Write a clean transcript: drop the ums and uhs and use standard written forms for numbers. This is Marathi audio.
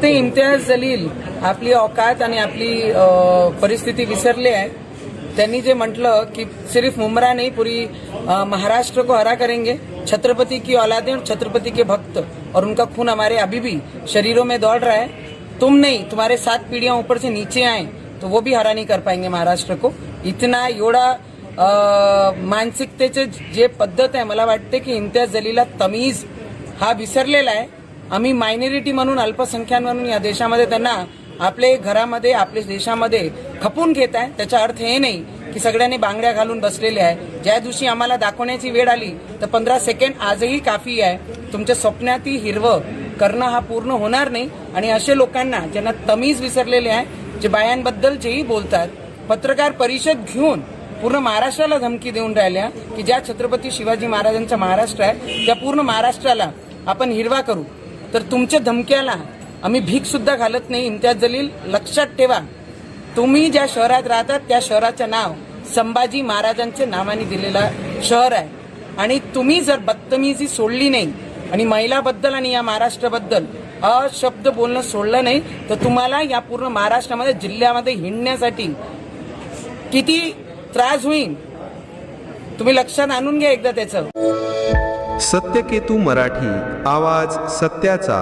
फक्त इम्तियाज जलील आपली औकात आणि आपली परिस्थिती विसरले आहे। त्यांनी जे म्हटलं की सिर्फ मुमरा नहीं पूरी महाराष्ट्र को हरा करेंगे, छत्रपति की औलादें और छत्रपति के भक्त और उनका खून हमारे अभी भी शरीरों में दौड़ रहा है। तुम नहीं, तुम्हारे 7 पीढ़ियां ऊपर से नीचे आए तो वो भी हरा नहीं कर पाएंगे महाराष्ट्र को। इतना एवढा मानसिकतेचे जे पद्धत आहे, मला वाटते की इम्तियाज जलीलला तमीज हा विसरलेला आहे। आम्ही मायनॉरिटी म्हणून, अल्पसंख्याक म्हणून या देशामध्ये त्यांना आपले घरामध्ये, आपल्या देशामध्ये खपून घेत आहे। त्याचा अर्थ हे नाही की सगळ्यांनी बांगड्या घालून बसलेले आहे। ज्या दिवशी आम्हाला दाखवण्याची वेळ आली तर 15 सेकंड आजही काफी आहे। तुमच्या स्वप्नातही हिरवं करणं हा पूर्ण होणार नाही। आणि असे लोकांना ज्यांना तमीज विसरलेले आहे, जे बायांबद्दल जेही बोलतात, पत्रकार परिषद घेऊन पूर्ण महाराष्ट्राला धमकी देऊन राहिल्या की ज्या छत्रपती शिवाजी महाराजांचा महाराष्ट्र आहे त्या पूर्ण महाराष्ट्राला आपण हिरवा करू, तर तुमच्या धमक्याला आम्ही भीक सुद्धा घालत नाही। इम्तियाज जलील, लक्षात ठेवा, तुम्ही ज्या शहरात राहतात त्या शहराचं नाव संभाजी महाराजांच्या नावाने दिलेला शहर आहे। आणि तुम्ही जर बदतमीजी सोडली नाही आणि महिलाबद्दल आणि या महाराष्ट्राबद्दल अशब्द बोलणं सोडलं नाही तर तुम्हाला या पूर्ण महाराष्ट्रामध्ये, जिल्ह्यामध्ये हिंडण्यासाठी किती त्रास होईल तुम्ही लक्षात आणून घ्या एकदा त्याचं। सत्यकेतू मराठी, आवाज सत्याचा।